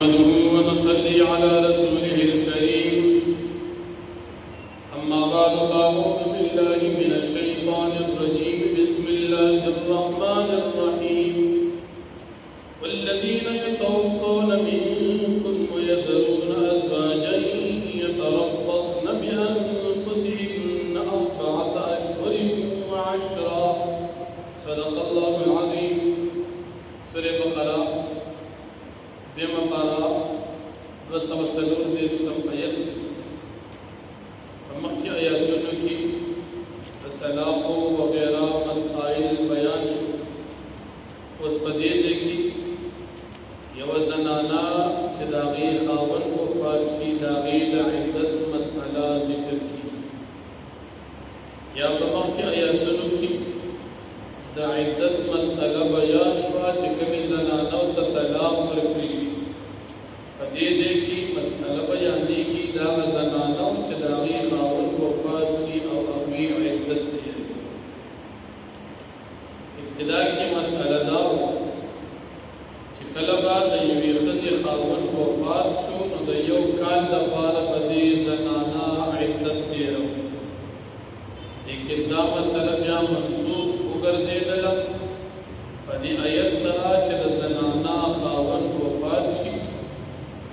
نحمده ونصلي على رسوله الكريم أما بعد فأعوذ بالله من الشيطان الرجيم بسم الله الرحمن الرحيم والذين يتوفون منكم ويذرون أزواجا يتربصن بأنفسهن أربعة أشهر وعشرا صدق الله العظيم سورة بقرة دیمه پارا وسو سلور دیشتم آیت مخی آیاتونو کی طلاق وغیرہ مسائل بیان شو اس پدیجے کی یو زنانا چه داغی خاون وفات شی داغی لعدت مسئلہ ذکر کی یا مخی آیاتونو کی دا عدت مسئلہ بیان شوا چه کمی زنانا تا طلاق ورکلی شی دیجے کی مسئلہ بیانی کی دا زنانو چه داغی خاون وفات سی او اغوی عدت دی ابتدا کی مسئلہ داو چه کلبا دا یوی خزی خاون وفات شو نو دا یو کال دا پارا بدی زنانا عدت دی رو لیکن دا مسئلہ بیا منصوب اگر زیدلا بدی آیت سرا چه دا زنانا خاون وفات شی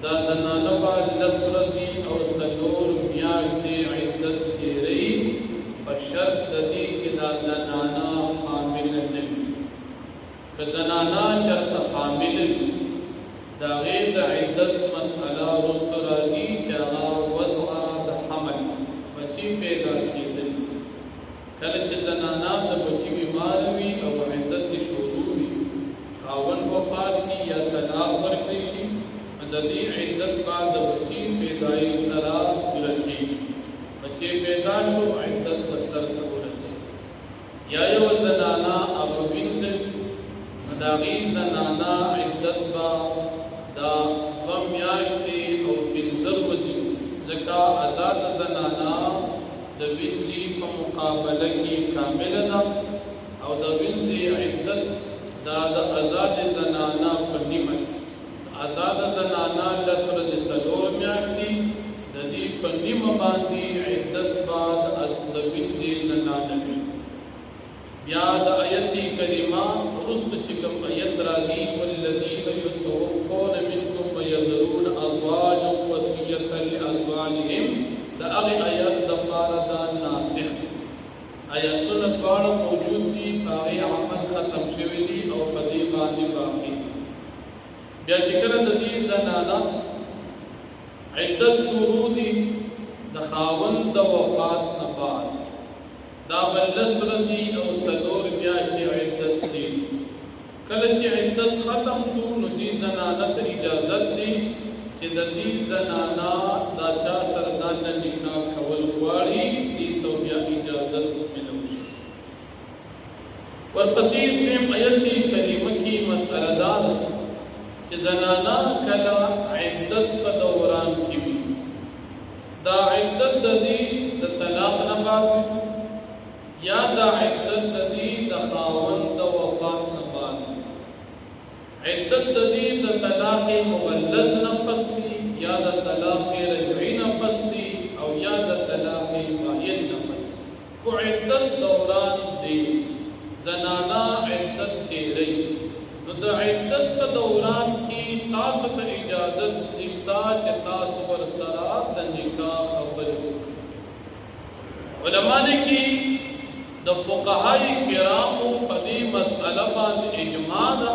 دا زنانه با لس رزی او سلور میاشتی عدت تیری بشرط دی که دا زنانه حامل نبی که زنانه چرت حامل دا غیر دا عدت مسئله رست رازی چاگا وضع دا حمل بچی پیدا کیدل کله چې زنانه دا بچی بیمار وی او عدت شروع وی خاون وفات سی یا طلاق ورکړي شي د دې عدت بعد بچی پیدایش سره ورکی بچی پیدا شو عدت سر ته ورسی یا یو زنانا ابو بنت مداغی زنانا عدت با دا ومیاشتی او بنزر وزی زکا آزاد زنانا د بنزی په مقابله کې کامل ده او د بنزی عدت دا د آزاد زنانا په نیمه آزاد زنانا لسرد سلور میاشتی دا دی پنیم باندی عدت بعد د بنزی زنانا بی بیا دا آیتی کریمہ رست چکم آیت رازی والذین یتوفون منکم ویذرون ازواجا وصیتا لازواجهم دا اغی آیت دا پاردا ناسخ آیتون دوار موجود دی باغی عمل ختم شوی دی او پدی باندی باقی بیا چې کله د دې زنانه عدت شروع دي د خاوند د وفات نه بعد دا بل لس ورځې او څلور میاشتې عدت دي کله چې عدت ختم شو نو دې زنانه ته اجازت دي چې د دې زنانه دا چا سره ځان نه نکاح کول غواړي دې ته بیا اجازت ملوي ورپسې دیم آیت کریمه کې مسئله دا چې زنانا کله عدت په دوران کې وي دا عدت د دې د طلاق نه بعد یا دا عدت د دې د خاوند د وفات نه بعد عدت د دې د طلاق مغلظ نه پس دي یا د طلاق رجعي نه پس دي او یا د طلاق باین نه پس خو عدت دوران دی زنانا عدت تیری نو د عدت په دوران کې تاسو ته اجازت نشته چې تاسو ورسره د نکاح خبرې وکړئ علما نے کې د فقهای کرامو په دې مسأله باندې اجماع ده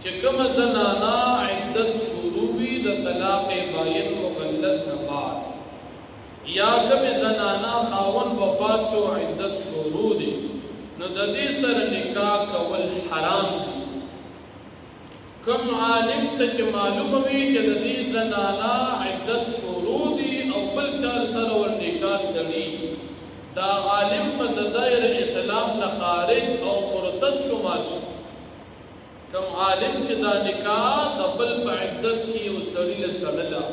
چې کوم زنانا عدت شروع وي د طلاق باین مغلظ نه بعد یا کوم زنانا خاوند وفات شو عدت شروع دي نو د دې سره نکاح کول حرام دي کم عالم ته چې معلومه وي چې د دې زنانا عدت شروع دي او بل چار سره ور نکاح تړي دا عالم په دایره اسلام نه خارج او مرتد شمار شي کم عالم چې دا نکاح د بل په عدت کې یو سړي له تړلا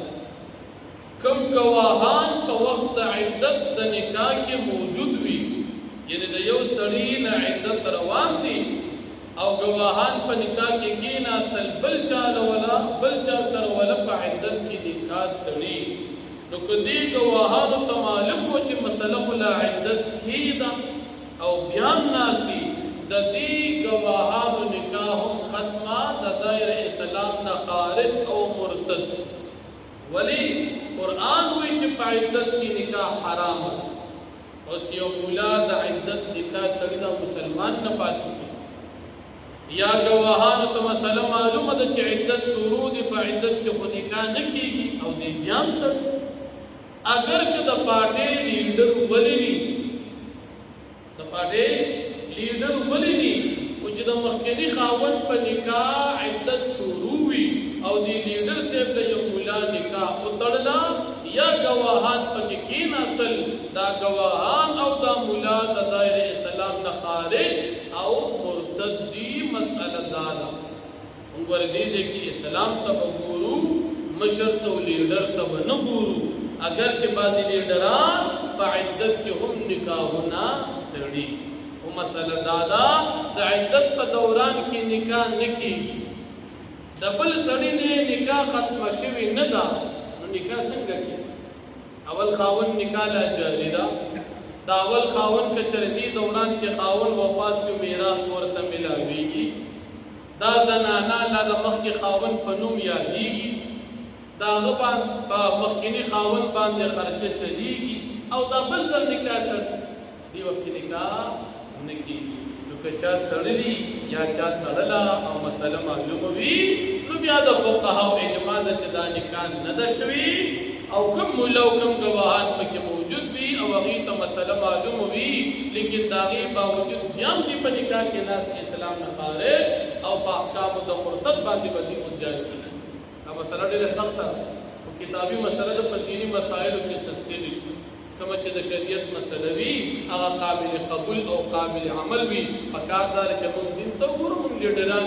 کم گواهان په وخت عدت د نکاح کې موجود وي یعنی د یو سړي نه عدت روان دي او گواهان په نکاح کې کېناستل بل چا عدت کې نکاح تړي نو کدی گواهانو ته معلوم و چې مسله لا عدت کې ده او بیان ناس دي د دې گواهانو نکاح هم ختمه د دایره اسلام نه خارج او مرتد ولی قرآن وی چې په عدت کې نکاح حرام اوس یو مولا د عدت نکاح تړي دا مسلمان نه پاتې یا گواهانو ته مسله معلومه ده چې عدت شروع دي په عدت کې خو نکاح نه کیږي او دې بیان تړي اگر که د پارټي لیډر ولی ني د پارټي لیډر ولی ني او چې د مخکنی خاوند په نکاح عدت شروع وي او دی لیډر صاحب د یو مولا نکاح وتړلا یا گواهان پکې کېناستل دا گواهان او دا مولا د دایره اسلام نه خارج او مرتد دي مسأله دا ده وګوره دې چې اسلام ته وګورو مشر ته لیډر ته نه ګورو اگر چې بعضی لیډران په عدت کې هم نکاحونه تړي او مسأله دا ده د عدت په دوران کې نکاح نه کېږي د بل سړي نه نکاح ختمه شوې نه ده نو نکاح څنګه کېږي اول خاون نکاح لا جاری ده دا اول خاون که چرتی دوران کې خاون وفات شو میراث ورته ملاويږي دا زنانه لا د مخکې خاون په نوم یادېږي دا غبان په مخکینی خاون باندې خرچه چلیږي او دا بل سر نکاح تر دی وخت نکاح نه کېږي نو که چا تړلی یا چا تړلا او مسله معلومه وي نو بیا د فقهاو اجماع ده چې دا نکاح نه ده شوې او کم مولا او کم گواهان پکې موجود وي او هغې ته مسله معلومه وي لیکن د هغې باوجود بیا هم دې په نکاح کې ناست اسلام نه خارج او په احکامو د مرتد باندې به دې جاری کړي دا مسله ډېره سخته او کتابي مسله ده په دیني مسایلو کې سستې نشته کومه چې د شریعت مسله وي هغه قابل قبول او قابل عمل وي پکار دا چې موږ دین ته وګورو موږ لیډران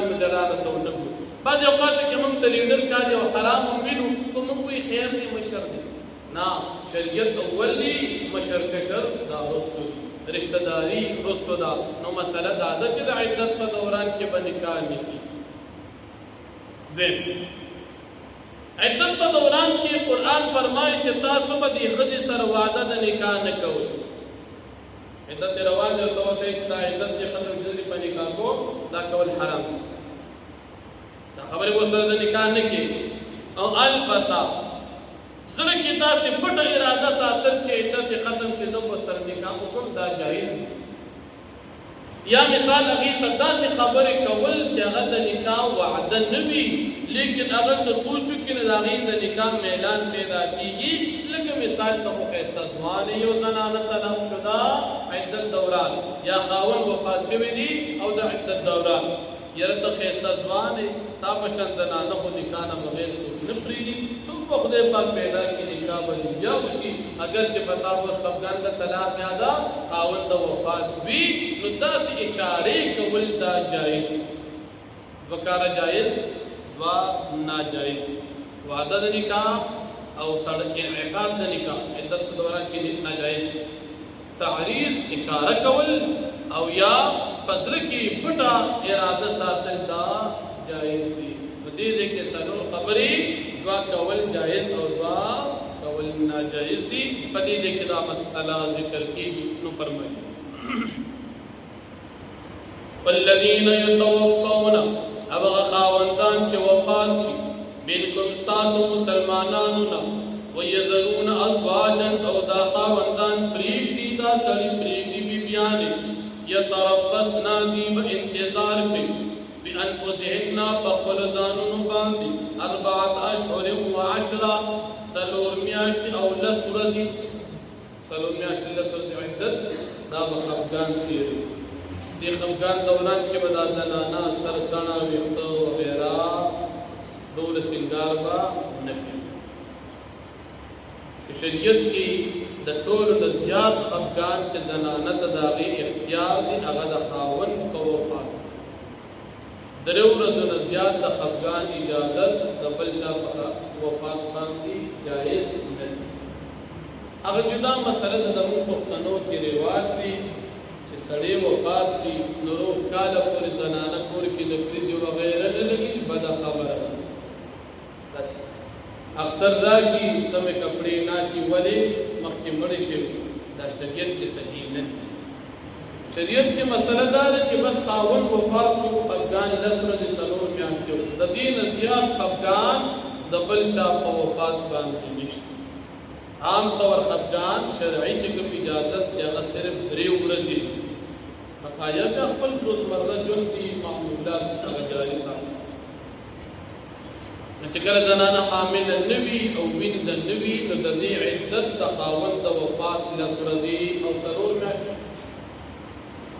ته ونه ګورو بعض اوقات کې موږ د لیډر کار یو حرام هم وینو خو موږ وایي خیر دی مشر دی نه شریعت اول دی مشر کشر دا رستو رشتہ داری رستو دا نو مسله دا ده چې د عدت په دوران کې به نکاح نه کېږي عدت په دوران کې قرآن فرمایي چې تاسو به د ښځې سره وعده د نکاح نه کوئ عدت رواج ورته وته چې دا عدت کې ختم جزري په نکاح کو دا کول حرام دا خبره و سره د نکاح نه کېږي او البته زړه کې تاسې پټه اراده ساتل چې عدت ختم شي زه به سره نکاح وکړم دا جایز یا مثال هغې ته داسې خبرې کول چې هغه د نکاح وعده نه وي لیکن هغه که سوچ وکړي نو د هغې د نکاح میلان پیدا کېږي لکه مثال ته خو ښایسته ځوان یو زنانه طلاق شده عدت دوران یا خاوند وفات شوی دی او د عدت دوران یاره ته ښایسته ځوان یې ستا په شان زنانه خو نکاح نه بغیر څوک نه پرېږدي څوک به خدای پاک پیدا کړي نکاح به بیا وشي اگر چې په تا اوس خفګان د طلاق یاده خاوند د وفات وي نو داسې اشارې کول دا جایز دوه کاره جایز دوه ناجایز وعده د نکاح او انعقاد د نکاح عدت په دوران کې ناجایز تعریض اشاره کول او یا پزړه کې پټه اراده ساتل دا جایز دي په دې ځای کې څلور خبرې دعا کول جایز او دعا کول ناجایز دي په دې ځای کې دا مسئله ذکر کېږي نو فرمایي والذین یتوفون هغه خاوندان چې وفات شي منکم ستاسو مسلمانانو نه ويذرون ازواجا او دا خاوندان پریږدي دا سړي پریږدي بیبیانې یتربصن دی به انتظار کوي بانفسهن په خپلو ځانونو باندې 4 اشهر و 10 څلور میاشتې او 10 ورځې څلور میاشتې 10 ورځې عدت دا به خفګان تېروي دې خفګان دوران کې به دا زنانه سرسڼه ویښته وغیره ډول سنګار به نه کوي شریعت کې د ټولو د زیات خفګان چې زنانه ته د هغې اختیار دی هغه د خاوند په وفات درې ورځو نه زیات د خفګان اجازت د بل چا په وفات باندې جایز نه دی هغه جدا مسله د زموږ پښتنو کې رواج دی چې سړی وفات شي نو روح کاله پورې زنانه کور کې د فریج وغیره نه لګي بده خبره ده اختر راشي سمې کپڑے ناچي ولې مخکې مړې شي دا شریعت کې صحیح نه دي شریعت کې مسله دا ده چې بس خاوند وفات شو خفګان لس ورځې څلور میاشتې د دې نه زیات خفګان د بل چا په وفات باندې نشته عام طور خفګان شرعي چې کوم اجازت دی هغه صرف 3 ورځې بقایا بیا خپل روزمره ژوند دي معمولات هغه جاري ساتي چې کله زنانه حامل نه وي او وینځ نه وي نو د دې عدت د خاوند د وفات لس ورځې او څلور میاشتې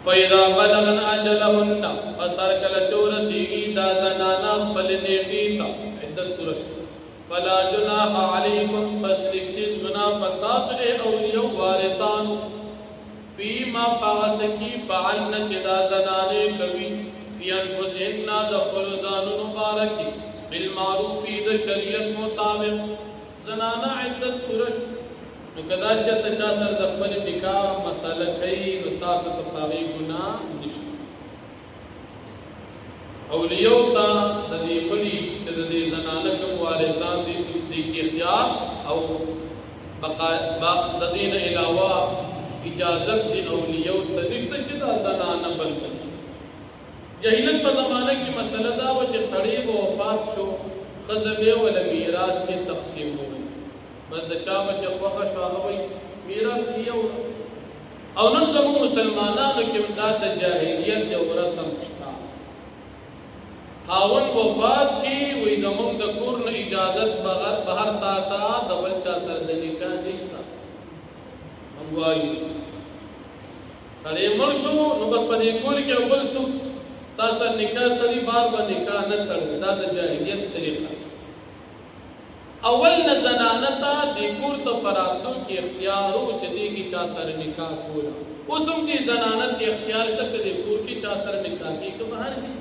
فإذا بلغن أجلهن فسر کله چې ورسیږي دا زنانه خپل نیټې ته عدت پوره شي فلا جناح علیکم پس نشته گناه پتاس اولیاء وارثانو فیما پاسکی فعلن چې دا زنانه کوي فی انفسهن د خپل ځانونو مبارکي بالمعروف د شریعت مطابق زنانه عدت پوره شي نو کدا چې چا سره د خپل نکاح مسله کوي نو تاسو ته پاغي ګناه نشته اولیاء ته د دې کلی چې د دې زنانه کوم وارثان دي د اختیار او بقا د دین علاوه اجازت دی اولیاء ته نشته چې دا زنانه بل کړي جاهلیت په زمانه کې مسله دا و چې سړی وفات شو خزبه ول میراث کې تقسیم وي بس د چا بچ خوخه شو هغه وي میراث کیو او نن زموږ مسلمانانو کې دا د جاهلیت یو رسم شته خاون وفات شي وي زموږ د کور نه اجازت بهر تا د بل چا سره د نکاح نشته موږ وایو سړی مړ شو نو بس په دې کور کې بل څه تاسو نکاح تړي بار باندې نکاح نه تړي دا د جاهلیت طریقه اول نه زنانه ته د کور ته پراتو کې اختیار او چې دې کې چا سره نکاح کوله اوس هم دې زنانه ته اختیار ته د کور کې چا سره نکاح کې که بهر دي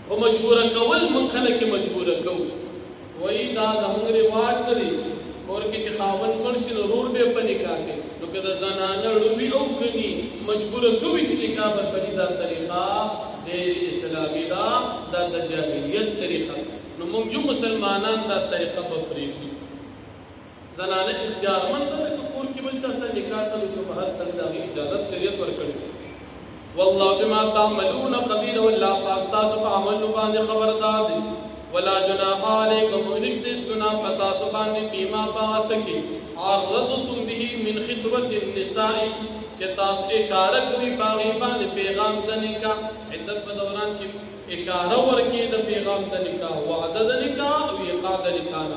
او مجبور کول من خلک مجبور کول وای دا زموږ رواج دی اور کې چې خاوند مرشي ضرور به په نکاح کې نو که د زنانه لوبي او کني مجبور کوي چې نکاح په دا طریقه غیر اسلامي دا د جاهلیت طریقه نو موږ جو مسلمانان دا طریقه په پریږدي زنانه اختیار مند ده کور کې بل چا سره نکاح کوي په هر طرح د اجازه شریعت ورکړي والله بما تعملون خبير والله پاک تاسو په عمل باندې خبردار دي ولا جناح علیکم ونشتج گناہ پتا سبحان فيما پاسکی عرضتم به من خطبه النساء چې تاسو اشاره کوي باغی باندې پیغام د نکاح عدت په دوران کې اشاره ورکې د پیغام د نکاح وعده د نکاح او ایقاع د نکاح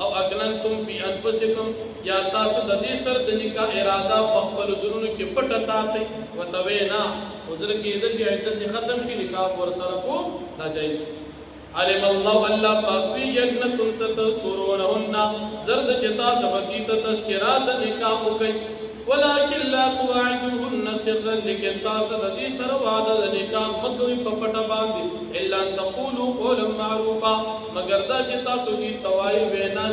او اکننتم فی انفسکم یا تاسو د دې سر د نکاح اراده په خپل ژوند کې پټ ساتي وتوینا عذر کې د چې عدت ختم شي نکاح ور سره کو دا جایز علم الله الله پاک یجنتم ستذكرونهن زرد چتا سبقیت تذکرات نکاح کوي ولكن لا تواعدوهن سرا لكن تاسو د دې سره وعده د نکاح مکوي په پټه باندې الا ان تقولوا قولا معروفا مگر دا چې تاسو دې توای وینا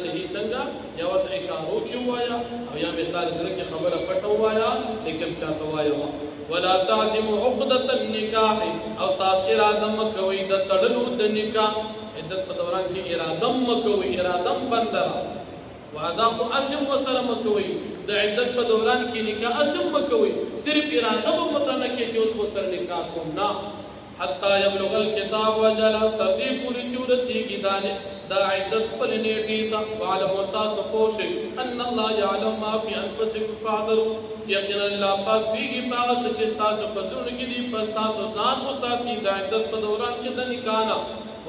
صحیح څنګه یا وت اشاره چوایا او یا مثال سره کې خبره پټه وایا لیکن چا توایا ولا تعزموا عقدة النکاح او تاسو اراده مکوي د تړلو د نکاح عدت په دوران کې اراده مکوي اراده بندره وعده کو اسم وسره مکوي د عدت په دوران کې نکاح اسم مکوي صرف اراده په پته نه کې چې اوس وسره نکاح کوم نه حتا يبلغ الكتاب وجل تردی پوری چورسیږي دا عدت خپل نیټې ته وعلم تاسو پوښي ان الله يعلم ما في انفسكم فاحذروا یقینا الله پاک بیږي تاسو چې تاسو په ځون کې دي پس تاسو ځان وساتئ د عدت په دوران کې د نکاح نه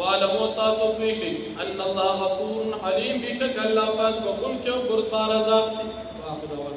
وعلم تاسو پوښي ان الله غفور حليم بشک الله پاک بخون کې او بردبار ذات دی واخذ